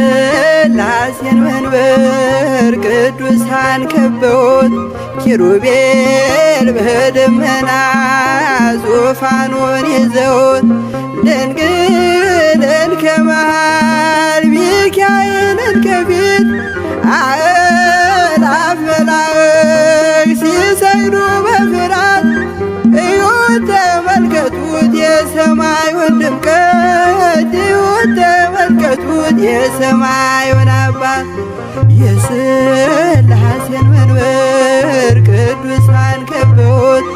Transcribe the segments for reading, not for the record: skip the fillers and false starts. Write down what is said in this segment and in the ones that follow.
የሥላሴን መንበር ቅዱሳን ከበውት ኪሩቤል በደመና ዙፋኑን ይዘውት ድንግልን ከመሃል ሚካኤልን ከፊት አእላፍ መላእክት ሲሰግዱ በፍርሃት እዩት ተመልከቱት የሰማዩን ድምቀት እዩት ተመልከቱት የሰማዩን አባት የሥላሴን መንበር ቅዱሳን ከበውት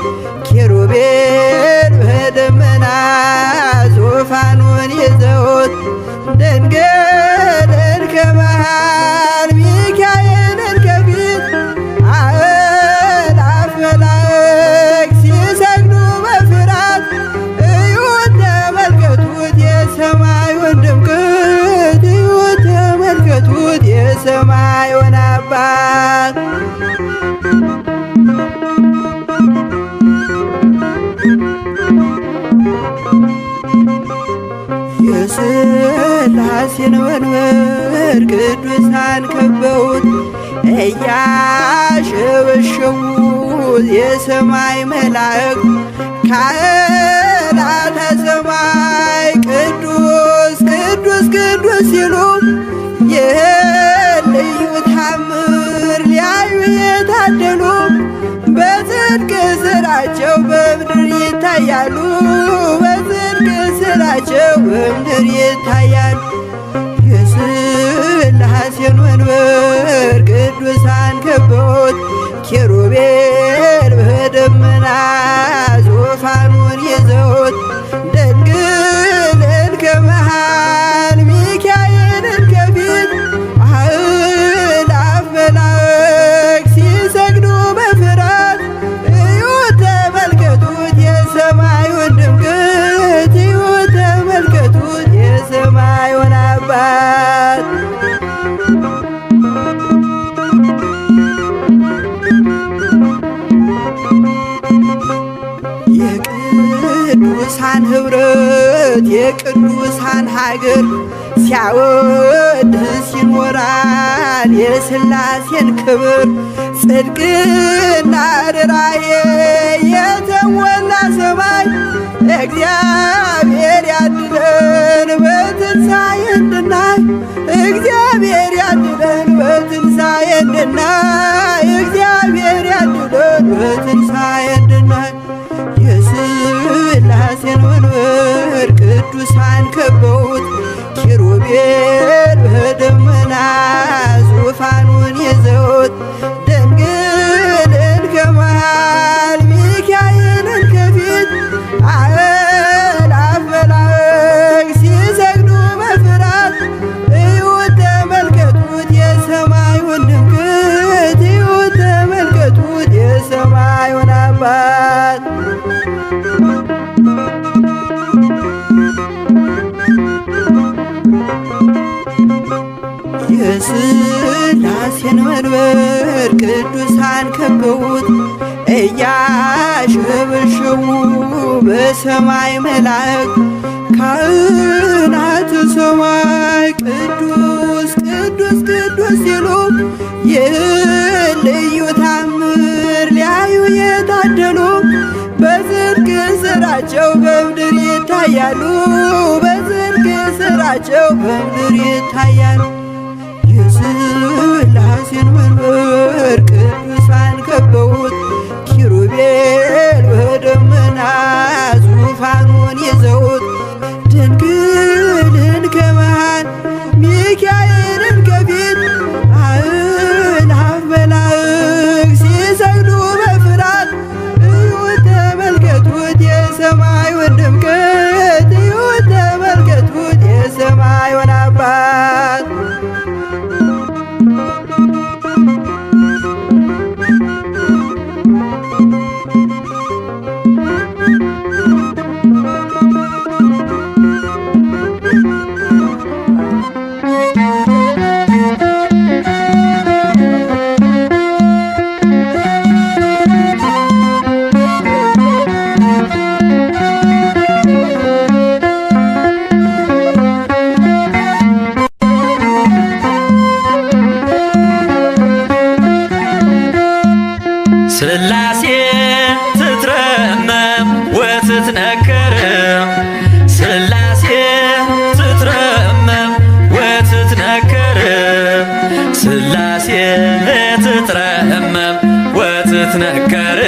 ኪሩቤል በደመና ዙፋኑን ይዘውት ድንግልን ከመሃል ሚካኤልን ከፊት አእላፍ መላእክት ሲሰግዱ በፍርሃት እዩት ተመልከቱት የሰማዩን ድምቀት እዩት ተመልከቱት የሰማዩን አባት የሥላሴን መንበር ቅዱሳን ከበውት እያሸበሸቡ የሰማይ መላእክት ካህናተ ሰማይ ቅዱስ ቅዱስ ቅዱስ ሲሉ ይህን ልዩ ታምር ሊያዩ የታደሉ በጽድቅ ሥራቸው በምድር ይታያሉ በጽድቅ ሥራቸው በምድር ይታያሉ። የሥላሴን መንበር ቅዱሳን ከበውት ኪሩቤል በደመና ዙፋኑን ይዘውት ድንግልን ከመሃል ሚካኤልን ከፊት አእላፍ መላእክት ሲሰግዱ በፍርሃት እዩት ተመልከቱት የሰማዩን ድምቀት እዩት ተመልከቱት የሰማዩን አባት የቅዱሳን ኅብረት የቅዱሳን ሀገር ሲያወድስ ይኖራል የሥላሴን ክብር ጽድቅና ርራዬ የተሞላ ሰማይ እግዚአብሔር ያድለን በትንሣኤ እንድናይ እግዚአብሔር ያድለን በትንሣኤ እንድናይ እግዚአብሔር ያድለን በትንሣኤ እንድናይ የሥላሴን መንበር ቅዱሳን ከበውት ኪሩቤል በደመና ዙፋኑን ይዘውት ድንግልን ከመሃል ሚካኤልን ከፊት አእላፍ መላእክት ሲሰግዱ በፍርሃት እዩት ተመልከቱት የሰማዩን ድምቀት እዩት ተመልከቱት የሰማዩን አባት የሥላሴን መንበር ቅዱሳን ከበውት እያሸበሸቡ በሰማይ መላእክት ካህናተ ሰማይ ቅዱስ ቅዱስ ቅዱስ ሲሉ ይህን ልዩ ታምር ሊያዩ የታደሉ በጽድቅ ሥራቸው በምድር ይታያሉ በጽድቅ ሥራቸው በምድር ይታያሉ። የሥላሴን መንበር ቅዱሳን ከበውት ኪሩቤል በደመና ዙፋኑን ይዘውት ድንግልን ከመሃል ሚካኤልን ከፊት አእላፍ መላእክት ሲሰግዱ በፍርሃት እዩት ተመልከቱት የሰማዩን ድምቀት እዩት ተመልከቱት የሰማዩን አባት ወትትነከር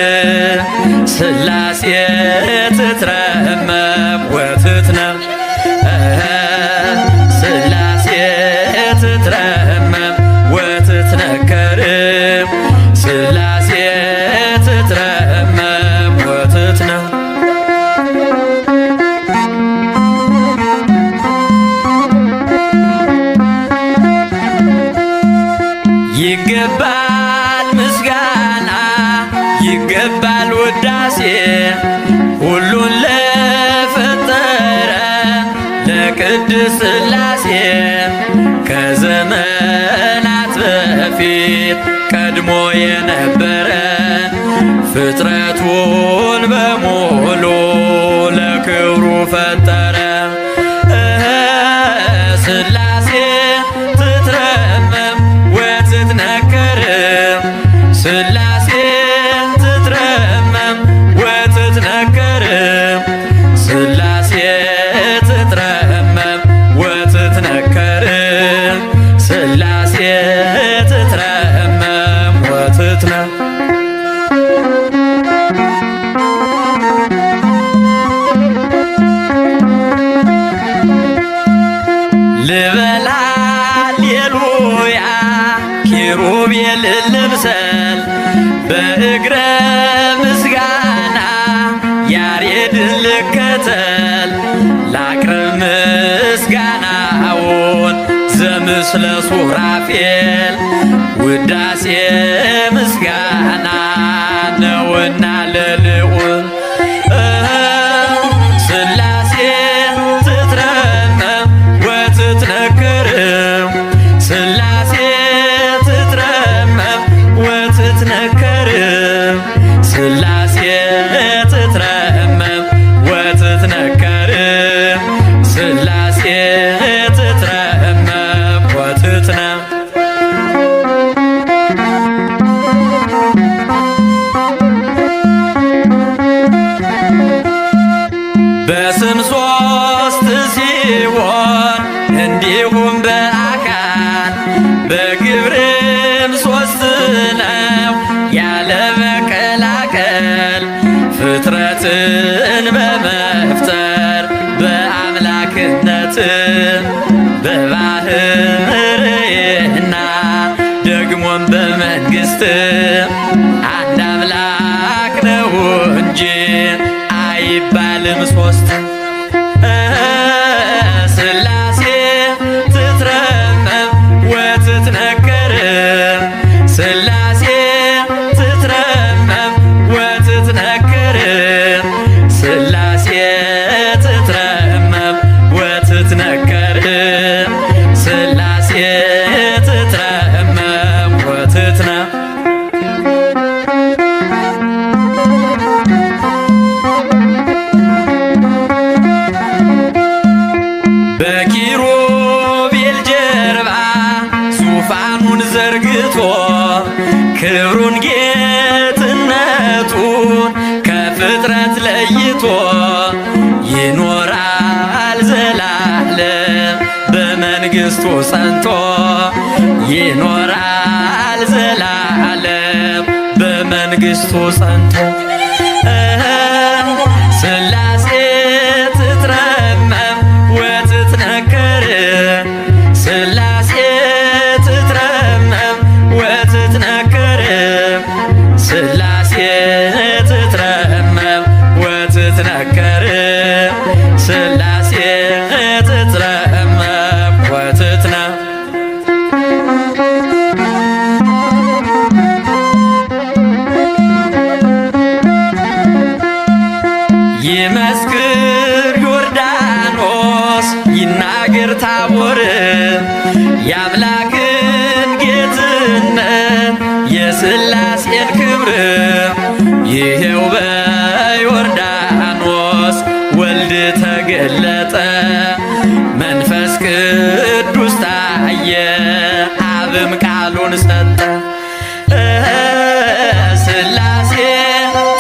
ሥላሴ ትትረመም ወትትነም ሥላሴ ትትረመም ወትትነከር ሥላሴ ትትረመም ወትትነም ይገባል ምስጋና ይገባል ውዳሴ ሁሉን ለፈጠረ ለቅድስት ሥላሴ ከዘመናት በፊት ቀድሞ የነበረ ፍጥረቱን በሙሉ ለክብሩ ፈጠረ። ሥላሴ ትትረመም ወትትነከር ሥላሴ ትትረመም ወትትነከር ሥላሴ ትትረመም ወትትነከር ሥላሴ ትትረመም ወትትነም ልበል ሃሌሉያ ኪሩቤል ልምሰል በእግረ ምስጋና ያሬድን ልከተል ላቅርብ ምስጋናውን ዘምስለ ሱራፌል ውዳሴ ምስጋና ነውና ለልዑል ሥላሴ ትትረመም ወትትነከር ሥላሴ ትትረመም ወትትነከር ሥላሴ ትትረመም ወትትነከር ሥላሴ ትትረመም ወትትነም በስም ሦስት ሲሆን እንዲሁም በአካል በግብርም ሦስት ነው ያለ መቀላቀል ፍጥረትን በመፍጠር በአምላክነት በባህርይና ደግሞም በመንግሥት አንድ አምላክ ነው እንጂ አይባልም ሦስት። ሥላሴ ትትረመም ወትትነከር ሥላሴ ትትረመም ወትትነከር ሥላሴ ትትረመም ወትትነከር ሥላሴ ትትረመም ወትትነም በኪሩቤል ጀርባ ዙፋኑን ዘርግቶ ክብሩን ጌትነቱን ከፍጥረት ለይቶ ይኖራል ዘላለም በመንግሥቱ ጸንቶ ይኖራል ዘላለም በመንግሥቱ ጸንቶ ሥላሴ ትትረመም ወትትነከር ሥላሴ ትትረመም ወትትነከር ሥላሴ ትትረመም ወትትነከር ሥላሴ ትትረመም ወትትነም ይመስክር ዮርዳኖስ ይናገር ታቦር የአምላክን ጌትነት የሥላሴን ክብር ይሄው በዮርዳኖስ ወልድ ተገለጠ መንፈስ ቅዱስ ታየ አብም ቃሉን ሰጠ። ሥላሴ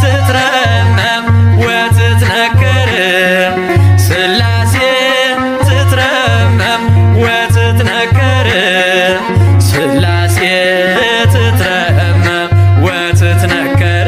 ትትረመም ወትትነከር ሥላሴ ትትረመም ወትትነከር ሥላሴ ትትረመም ወትትነከር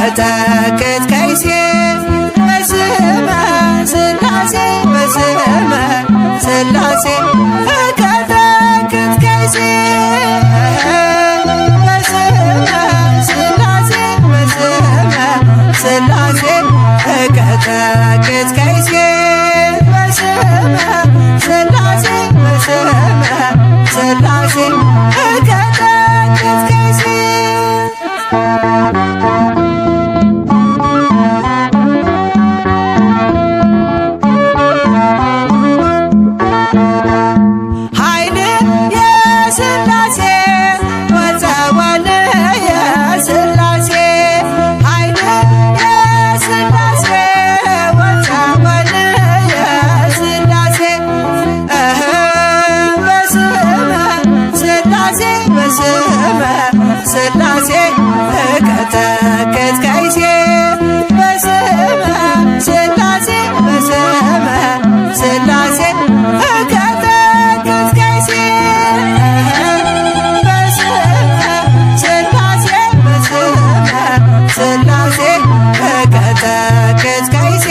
እቀጠቅጥ ከይሴ በስመ ሥላሴ በስመ ሥላሴ እቀጠቅጥ ከይሴ በስመ ሥላሴ በስመ ሥላሴ እቀጠቅጥ ከይሴ በስመ ሥላሴ በስመ ሥላሴ እቀጠቅጥ ከይሴ ሥላሴ እቀጠቅጥ ከይሴ በስመ ሥላሴ በስመ ሥላሴ እቀጠቅጥ ከይሴ በስመ ሥላሴ በስመ ሥላሴ እቀጠቅጥ ከይሴ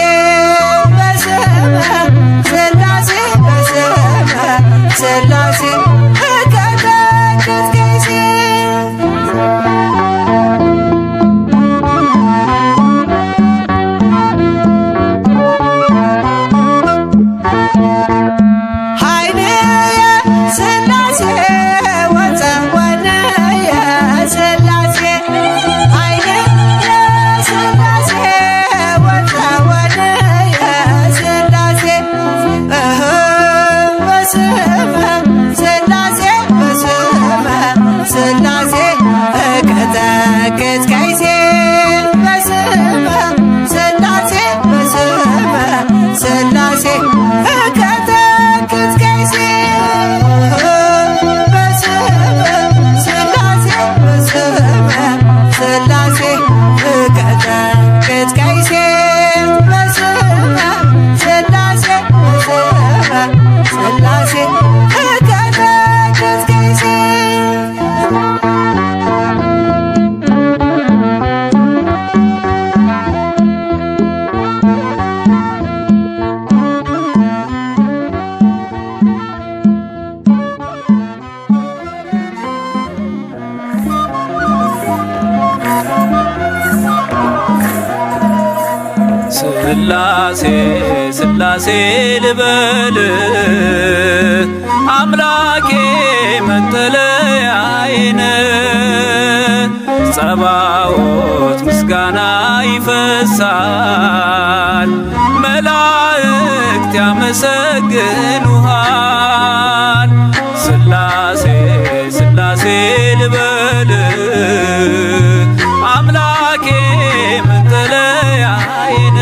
በስመ ሥላሴ በስመ ሥላሴ እቀጠቅጥ ከይሴ ሥላሴ እቀጠቅጥ ከይሴ በስመ ሥላሴ በስመ ሥላሴ እቀጠቅጥ ከይሴ በስመ ሥላሴ በስመ ሥላሴ እቀጠቅጥ ከይሴ በስመ ሥላሴ በስመ ሥላሴ እቀጠቅጥ ከይሴ ሥላሴ ሥላሴ ልበል አምላኬ መጠለያዬን ጸባዖት ምስጋና ይፈሳል መላእክት ያመሰግኑሃል ሥላሴ ሥላሴ ልበል አምላኬ መጠለያዬን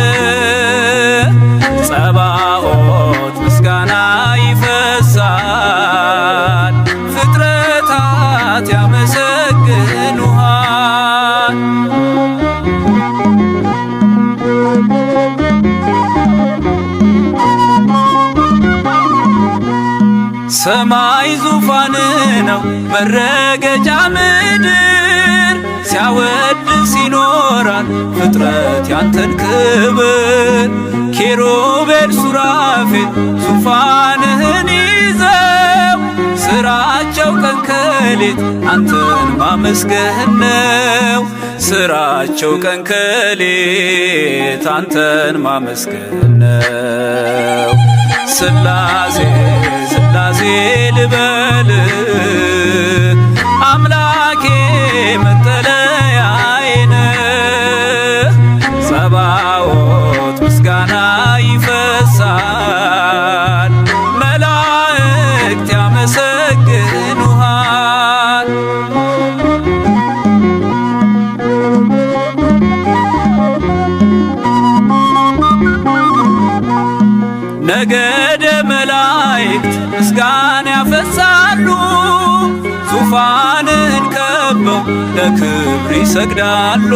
ጸባዖት ምስጋና ይፈሳል ፍጥረታት ያመሰግኑሃል ሰማይ ዙፋን ነው መረገጫ ምድር ሲያወድስ ይኖራል ፍጥረት ያንተን ክብር ኪሩቤል ሱራፌል ዙፋንህን ይዘው ስራቸው ቀን ከሌት አንተን ማመስገን ነው ስራቸው ቀን ከሌት አንተን ማመስገን ነው ሥላሴ ሥላሴ ልበል አምላኬ መጠለያዬን ጸባዖት ምስጋና ይፈሳል መላእክት ያመሰግኑሃል ነገደ መላእክት ምስጋና ያፈሳሉ ዙፋንን ከበው ለክብር ይሰግዳሉ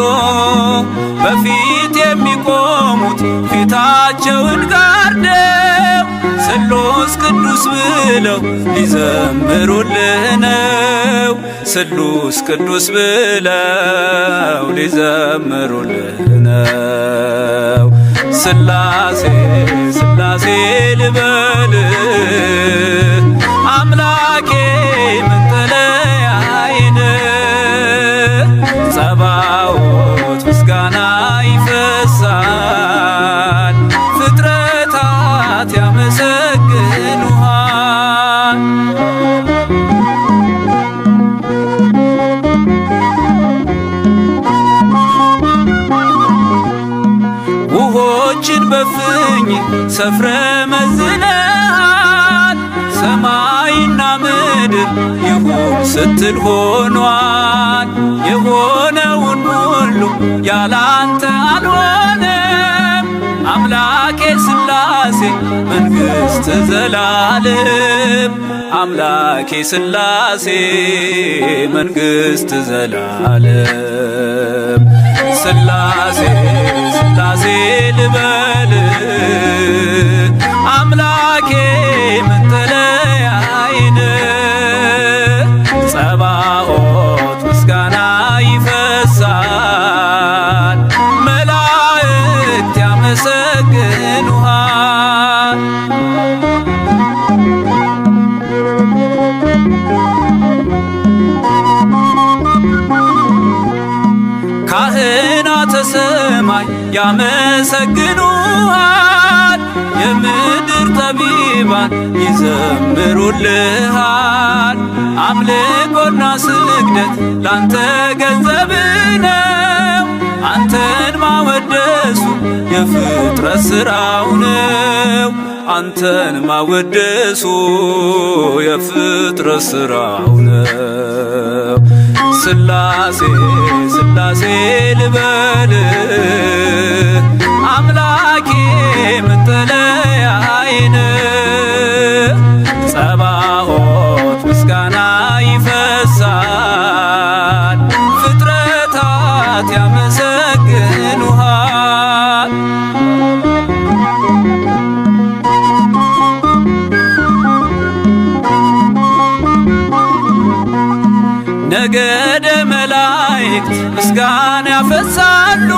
በፊት የሚቆሙት ፊታቸውን ጋርደው ስሉስ ቅዱስ ብለው ሊዘምሩልህ ነው ስሉስ ቅዱስ ብለው ሊዘምሩልህ ነው። ሥላሴ ሥላሴ ልበል አምላኬ መጠለያዬን ጸባዖት ምስጋና ይፈሳል ፍጥረታት ያመሰግኑሃል። ውሆችን በፍኝ ሰፍረ መዝነሃል ሰማይና ምድር ይሁን ስትል ሆኗል። የሆነውን ሁሉ ያላንተ አልሆነም። አምላኬ ሥላሴ መንግሥተ ዘላለም አምላኬ ሥላሴ መንግሥተ ዘላለም ሥላሴ ሥላሴ ልበል አምላኬ መጠለያዬን ጸባዖት ምስጋና ይፈሳል መላእክት ያመሰግኑሃል። ካህናተ ሰማይ ያመሰግኑሃል የምድር ጠቢባን ይዘምሩልሃል። አምልኮና ስግደት ላንተ ገንዘብ ነው። አንተን ማወደሱ የፍጥረት ሥራው ነው። አንተን ማወደሱ የፍጥረት ሥራው ነው። ሥላሴ ሥላሴ ልበል አምላኬ መጠለያዬን ጸባዖት ምስጋና ይፈሳል ፍጥረታት ያመሰግኑሃል። ነገደ መላእክት ምስጋና ያፈሳሉ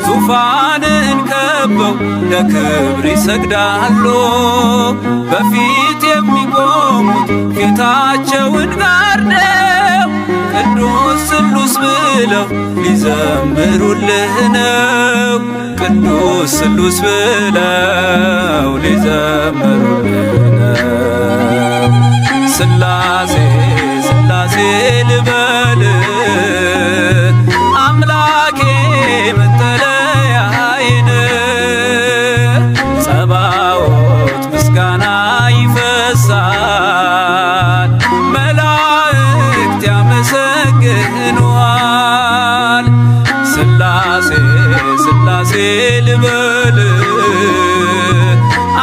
ዙፋንን ከበው ለክብር ይሰግዳሉ። በፊት የሚቆሙት ፊታቸውን ጋርደው ቅዱስ ስሉስ ብለው ሊዘምሩልህ ነው። ቅዱስ ስሉስ ብለው ሊዘምሩልህ ነው። ሥላሴ ሥላሴ ልበል አምላኬ መጠለያዬን ጸባዖት ምስጋና ይፈሳል መላእክት ያመሰግኑሃል። ሥላሴ ሥላሴ ልበል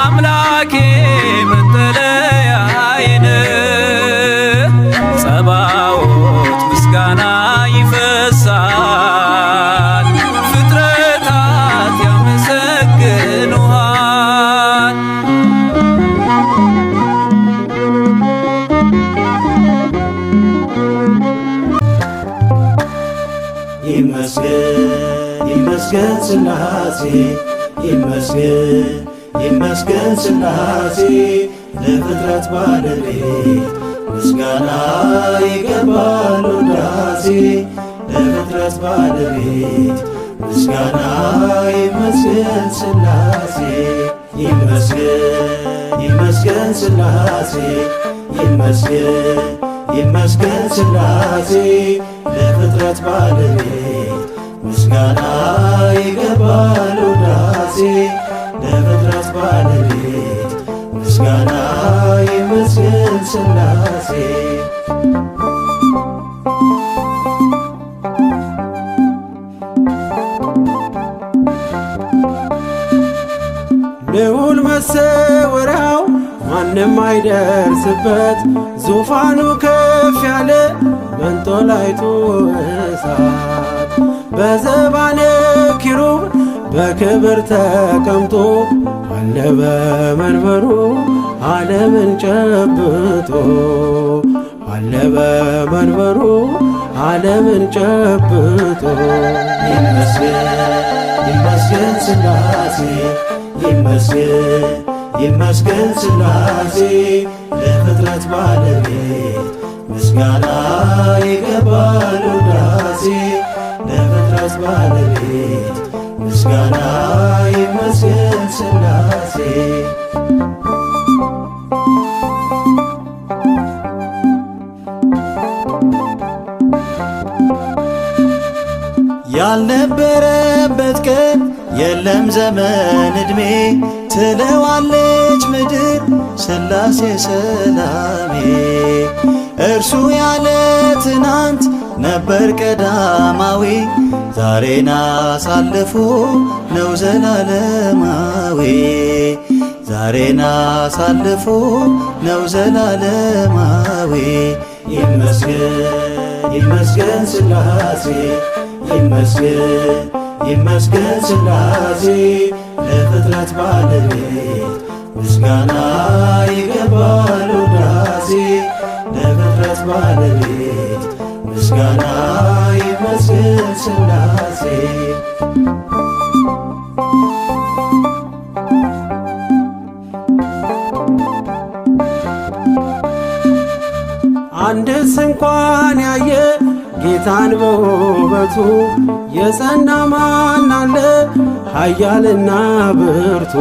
አምላኬ መጠለያዬን ጸባዖት ምስጋና ይፈሳል ፍጥረታት ያመሰግኑሃል። ይመስገን ይመስገን ሥላሴ ይመስገን ይመስገን ሥላሴ ለፍጥረት ባለቤት ምስጋና ይገባል ውዳሴ ለፍጥረት ባለቤት ምስጋና ይመስገን ሥላሴ ይመስገን ይመስገን ሥላሴ ይመስገን ይመስገን ሥላሴ ለፍጥረት ባለቤት ምስጋና ይገባል ውዳሴ ለፍጥረት ባለቤት ምስጋና ይመስገን ሥላሴ ልዑል መሰወሪያው ማንም አይደርስበት ዙፋኑ ከፍ ያለ መንጦላይቱ እሳት በዘባነ ኪሩብ በክብር ተቀምጦ አለ በመንበሩ ዓለምን ጨብጦ አለ በመንበሩ ዓለምን ጨብጦ ይመስገን ይመስገን ሥላሴ ይመስገን ይመስገን ሥላሴ ለፍጥረት ባለቤት ምስጋና ይገባል ውዳሴ ለፍጥረት ባለቤት ምስጋና ይመስገን ሥላሴ ያልነበረበት ቀን የለም ዘመን ዕድሜ ትለዋለች ምድር ሥላሴ ሰላሜ እርሱ ያለ ትናንት ነበር ቀዳማዊ ዛሬን አሳልፎ ነው ዘላለማዊ ዛሬን አሳልፎ ነው ዘላለማዊ ይመስገን ይመስገን ሥላሴ ይመስገን ይመስገን ሥላሴ ለፍጥረት ባለቤት ምስጋና ይገባል ውዳሴ ለፍጥረት ባለቤት ምስጋና ይመስገን ሥላሴ አንድስ እንኳን ያየ ጌታን በውበቱ የጸና ማን አለ ኃያልና ብርቱ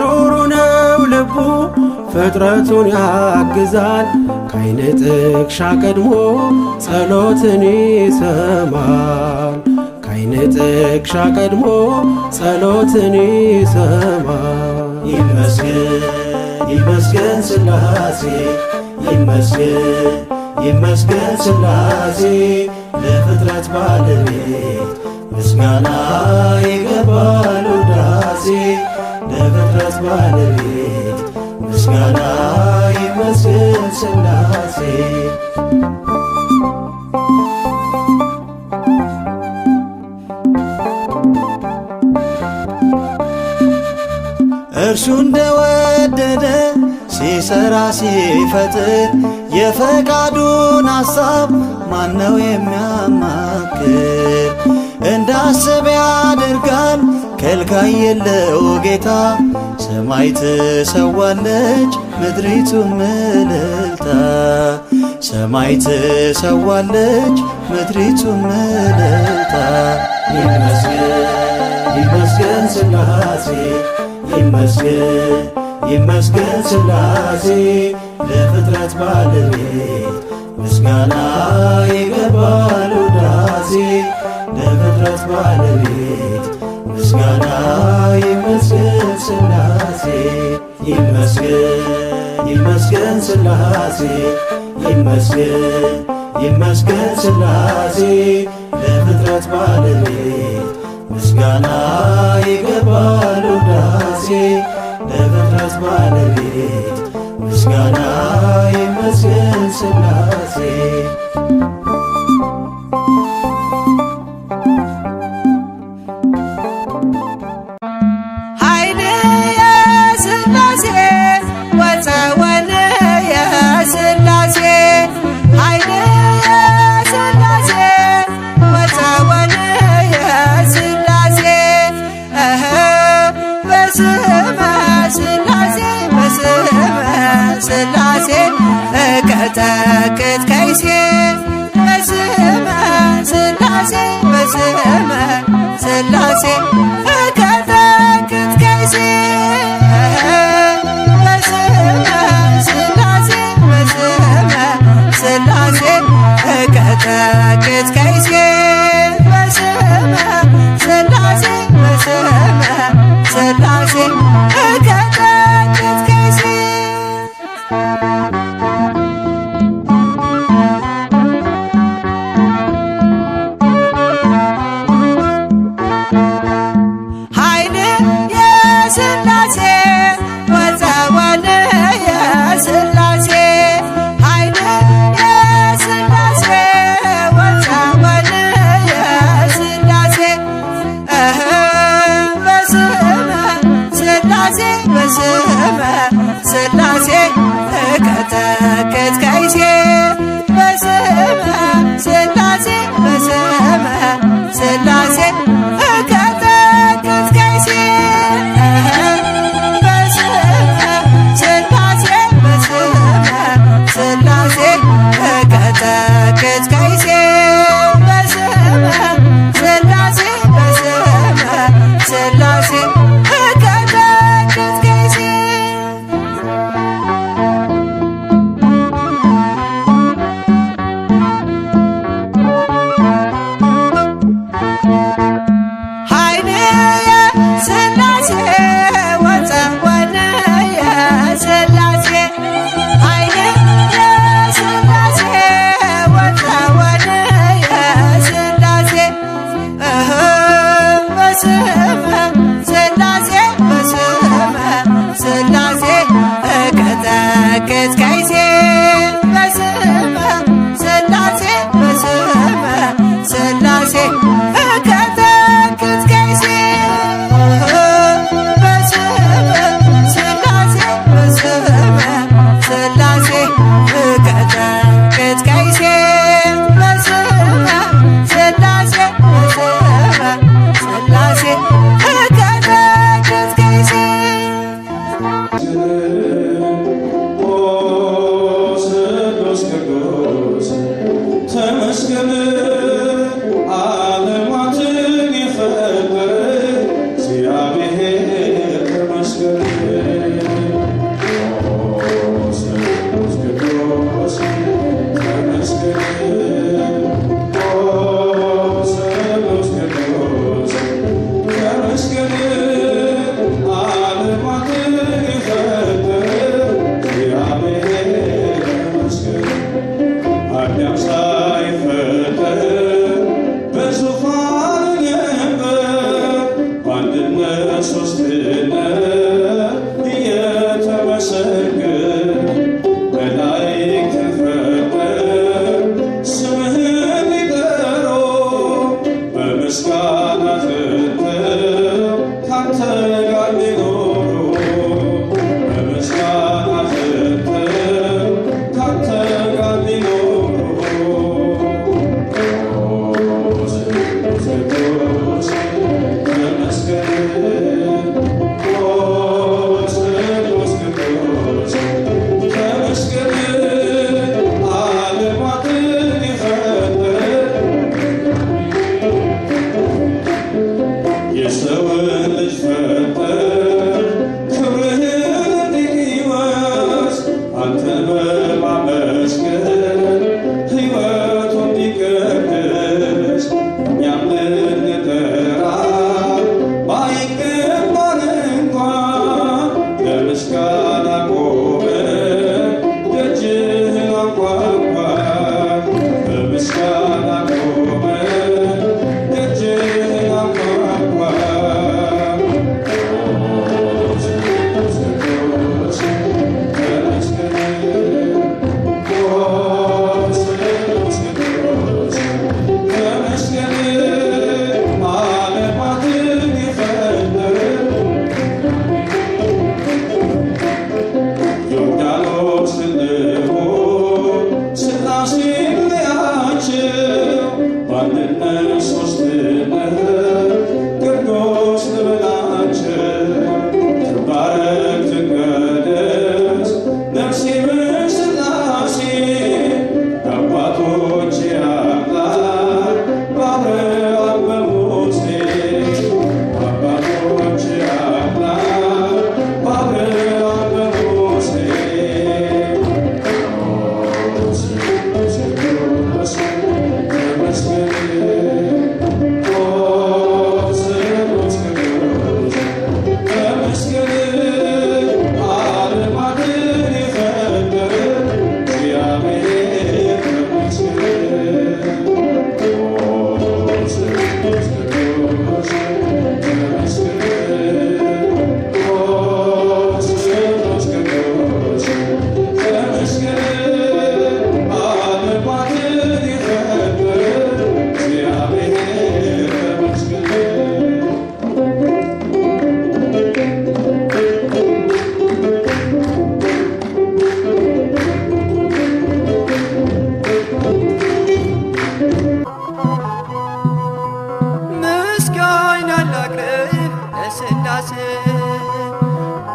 ሩሩ ነው ልቡ ፍጥረቱን ያግዛል ከዓይን ጥቅሻ ቀድሞ ጸሎትን ይሰማል ከዓይን ጥቅሻ ቀድሞ ጸሎትን ይሰማል ይመስገን ይመስገን ሥላሴ ይመስገን ይመስገን ሥላሴ ለፍጥረት ባለቤት ምስጋና ይገባል ውዳሴ ለፍጥረት ባለቤት ምስጋና ይመስገን ሥላሴ እርሱ እንደወደደ ሲሰራ ሲፈጥር የፈቃዱን ሐሳብ ማነው የሚያማክር እንዳሰበ ያደርጋል ከልካይ የለው ጌታ ሰማይ ትሰዋለች ምድሪቱም እልልታ ሰማይ ትሰዋለች ምድሪቱም እልልታ ይመስገን ይመስገን ሥላሴ ይመስገን ይመስገን ሥላሴ ለፍጥረት ባለቤት ምስጋና ይገባል ውዳሴ ለፍጥረት ባለቤት ምስጋና ይመስገን ሥላሴ ይመስገን ይመስገን ሥላሴ ይመስገን ይመስገን ሥላሴ ለፍጥረት ባለቤት ምስጋና ይገባል ውዳሴ ለፍጥረት ባለቤት ምስጋና ይመስገን ሥላሴ ኃይል የሥላሴ ወፀወን የሥላሴ ኃይል የሥላሴ ወፀወን የሥላሴ በስመ ሥላሴ በስመ ሥላሴ እቀጠቅጥ ከይሴ በስመ ሥላሴ በስመ ሥላሴ እቀጠቅጥ ከይሴ በስመ ሥላሴ በስመ ሥላሴ እቀጠቅጥ ከይሴ በስመ ሥላሴ በስመ ሥላሴ እቀጠቅጥ ከይሴ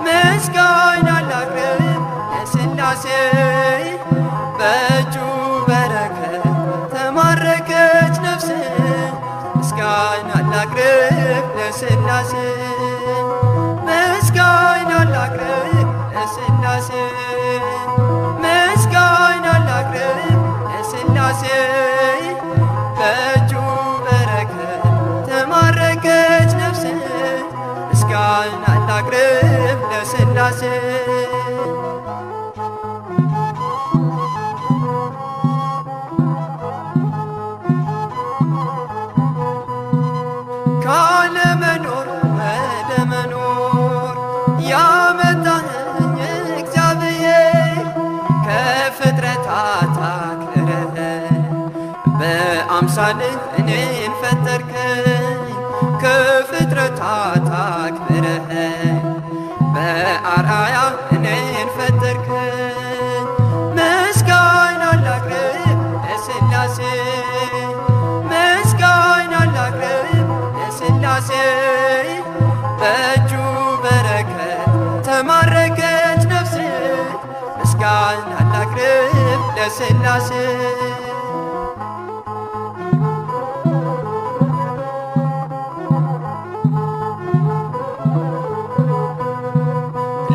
ምስጋና ላቅርብ ለሥላሴ በእጁ በረከት ተማረከች ነፍሴ ምስጋና ላቅርብ ለሥላሴ ምስጋና ላቅርብ ለሥላሴ ምስጋና ላቅርብ ለሥላሴ በእጁ በረከት ተማረከች ነፍሴ ምስጋና ላቅርብ ለሥላሴ ካለመኖር ወደ መኖር ያመጣኸኝ እግዚአብሔር ከፍጥረታት አክብረህ በአምሳልህ እኔን ፈጠርከኝ ከፍጥረታት አክብረህ በአርአያ እኔን ፈጠርከኝ ምስጋና ላቅርብ ለሥላሴ ምስጋና ላቅርብ ለሥላሴ በእጁ በረከት ተማረከች ነፍሴ ምስጋና ላቅርብ ለሥላሴ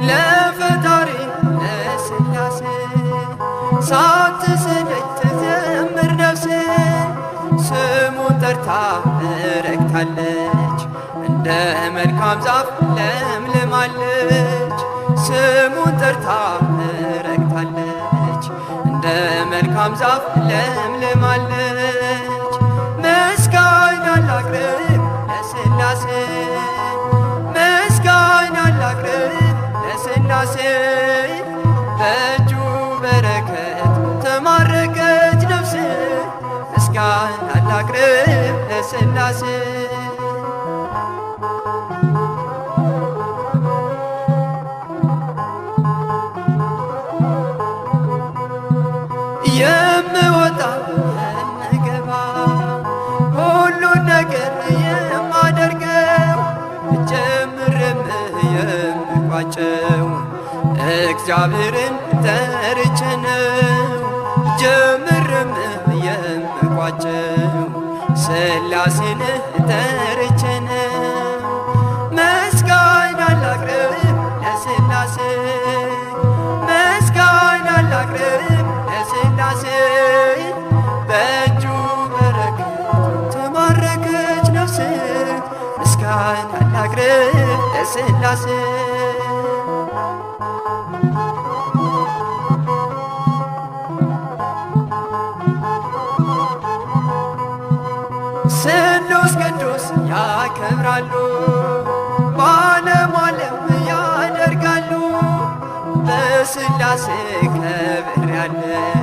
ለፈጣሪ ለሥላሴ ሳትሰለች ትዘምር ነፍሴ ስሙን ጠርታ ረክታለች እንደ መልካም ዛፍ ለምልማለች ስሙን ጠርታ ረክታለች እንደ መልካም ዛፍ ለምልማለች ምስጋና ላቅርብ ለሥላሴ ምስጋና ላቅርብ ለሥላሴ በእጁ በረከት ተማረከች ነፍሴ ምስጋና ላቅርብ ለሥላሴ የምወጣ የምገባ ሁሉን ነገር የማደርገው ጀምርም የምቋጨው እግዚአብሔርን ጠርቼ ነው ጀምርም የምቋጨው ሥላሴን ጠርቼ ነው ምስጋና ላቅርብ ለሥላሴ ምስጋና ላቅርብ ለሥላሴ በእጁ በረከት ተማረከች ነፍሴ ምስጋና ላቅርብ ለሥላሴ ስሉስ ቅዱስ ያከብራሉ በዓለም ዓለም ያደርጋሉ በሥላሴ ከብሬያለሁ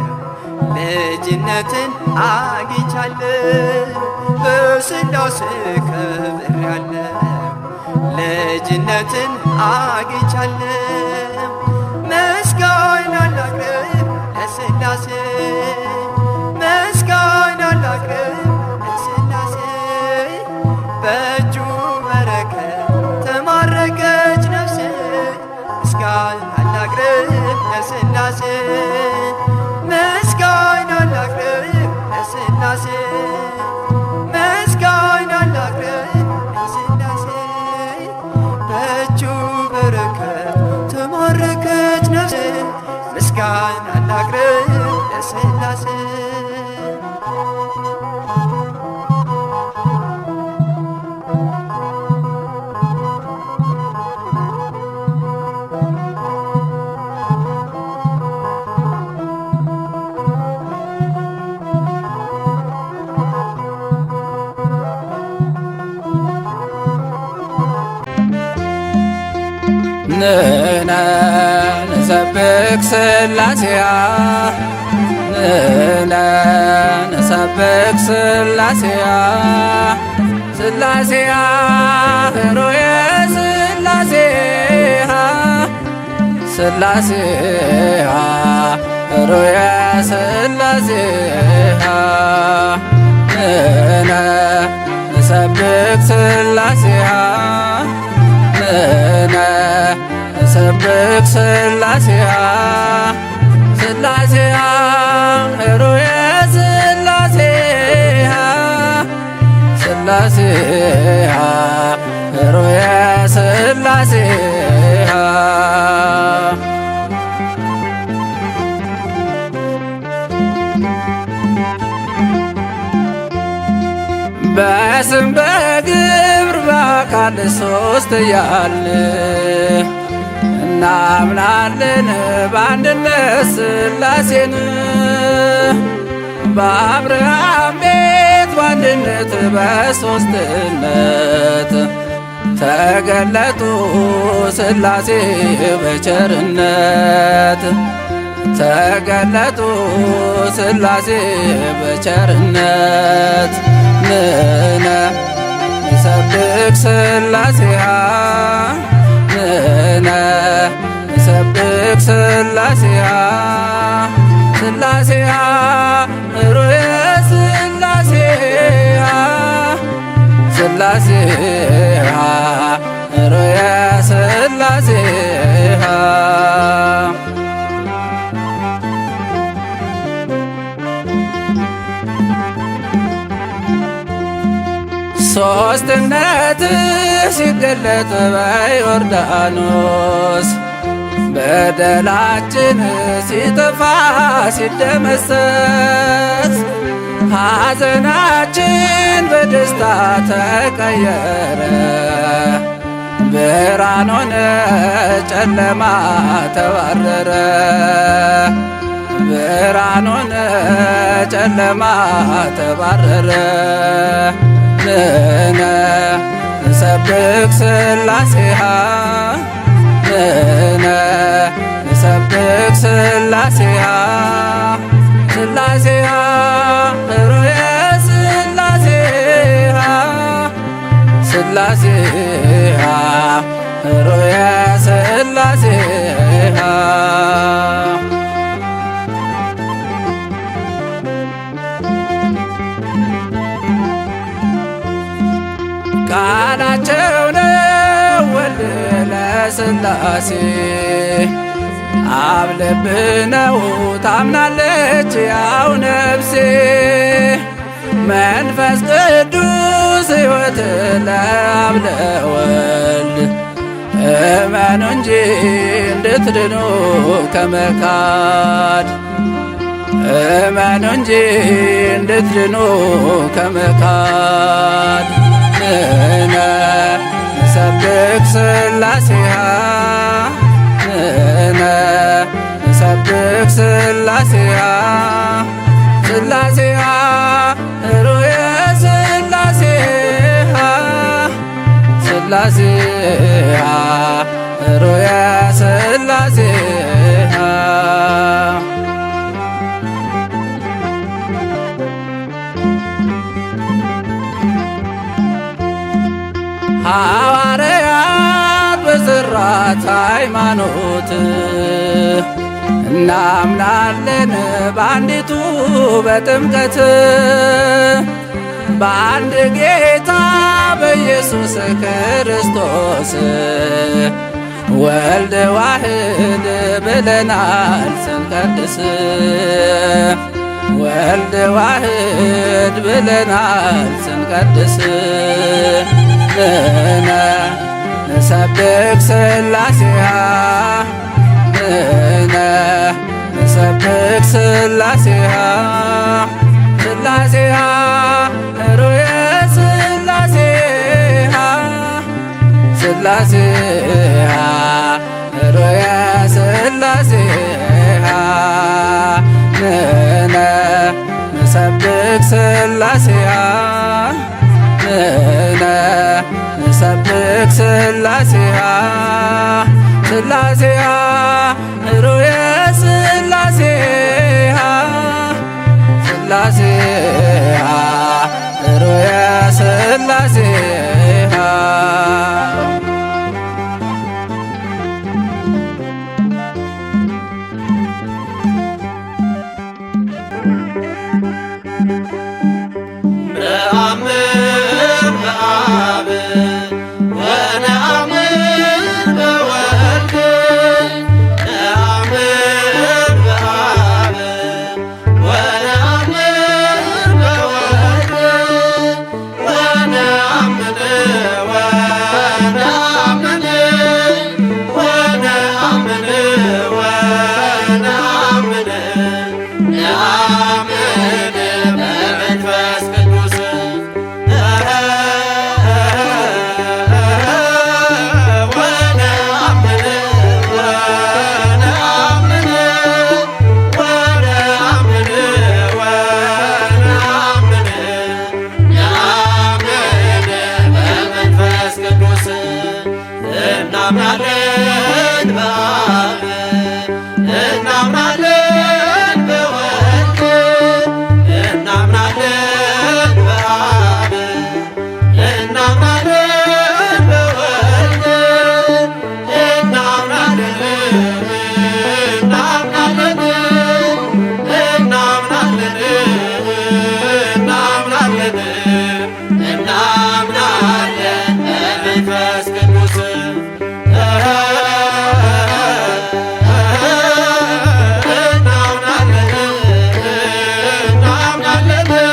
ልጅነትን አግኝቻለሁ በሥላሴ ከብሬያለሁ ልጅነትን አግኝቻለሁ ምስጋና ላቅርብ ለሥላሴ ምስጋና ላቅርብ ለሥላሴ በእጁ በረከት ተማረከች ነፍሴ ምስጋና ላቅርብ ለሥላሴ ምስጋና ላቅርብ ለሥላሴ ምስጋና ላቅርብ ለሥላሴ በእጁ በረከት ተማረከች ነፍሴ ምስጋና ላቅርብ ለሥላሴ ንሕነ ንሰብክ ሥላሴያ ንሕነ ንሰብክ ሥላሴያ ሥላሴያ ኅሩየ ሥላሴያ ሥላሴያ ኅሩየ ሥላሴያ ንሕነ ንሰብክ ሥላሴያ ንሕነ ንሰብክ ሥላሴያ ሥላሴያ ኅሩየ ሥላሴያ ሥላሴያ ኅሩየ ሥላሴያ በስም በግብር በአካል ሦስት እያልን እናምናለን በአንድነት ሥላሴን በአብርሃም ቤት በአንድነት በሦስትነት ተገለጡ ሥላሴ በቸርነት ተገለጡ ሥላሴ በቸርነት ንሕነ ንሰብክ ሥላሴያ ንሕነ ንሰብክ ሥላሴያ ሥላሴያ ኅሩየ ሥላሴያ ሥላሴያ ኅሩየ ሥላሴያ ሦስትነት ሲገለጥ በዮርዳኖስ በደላችን ሲጠፋ ሲደመሰስ ሐዘናችን በደስታ ተቀየረ ብርሃን ሆነ ጨለማ ተባረረ ብርሃን ሆነ ጨለማ ተባረረ ንሕነ ንሰብክ ሥላሴያ ንሕነ ንሰብክ ሥላሴያ ሥላሴያ ኅሩየ ሥላሴያ ሥላሴያ ኅሩየ ሥላሴያ ቃላቸው ነው ወልድ ለሥላሴ አብ ልብ ነው ታምናለች ያው ነፍሴ መንፈስ ቅዱስ ሕይወት ለአብ ለወልድ እመኑ እንጂ እንድትድኑ ከመካድ እመኑ እንጂ እንድትድኑ ከመካድ ንሕነ ንሰብክ ሥላሴያ ንሕነ ንሰብክ ሥላሴያ ሥላሴያ ኅሩየ ሥላሴያ ሥላሴያ ኅሩየ ሥላሴያ ሐዋርያት በዘራት ሃይማኖት እናምናለን በአንዲቱ በጥምቀት በአንድ ጌታ በኢየሱስ ክርስቶስ ወልድ ዋሕድ ብለናል ስንቀድስ ወልድ ዋሕድ ብለናል ስንቀድስ ንሕነ ንሰብክ ሥላሴያ ንሕነ ንሰብክ ሥላሴያ ሥላሴያ ኅሩየ ሥላሴያ ሥላሴያ ኅሩየ ሥላሴያ ንሕነ ንሰብክ ሥላሴያ ንሕነ ንሰብክ ሥላሴያ ስላሴሃ ሩየ ስላሴሃ ስላሴሃ ሩየ ስላሴሃ ነአምን በአብ ወነአምን በወልድ ነአምን በአብ ወነአምን በወልድ ወነአምን ወነአምን ወነአምን ወነአምን ነአምን በመንፈስ ቅዱስ እናምናለን በአብ እናምናለን በወልድ እናምናለን በአብ እናምናለን በወልድ እናምናለን እናምናለን እናምናለን እናምናለን በመንፈስ ቅዱስ እናምናለን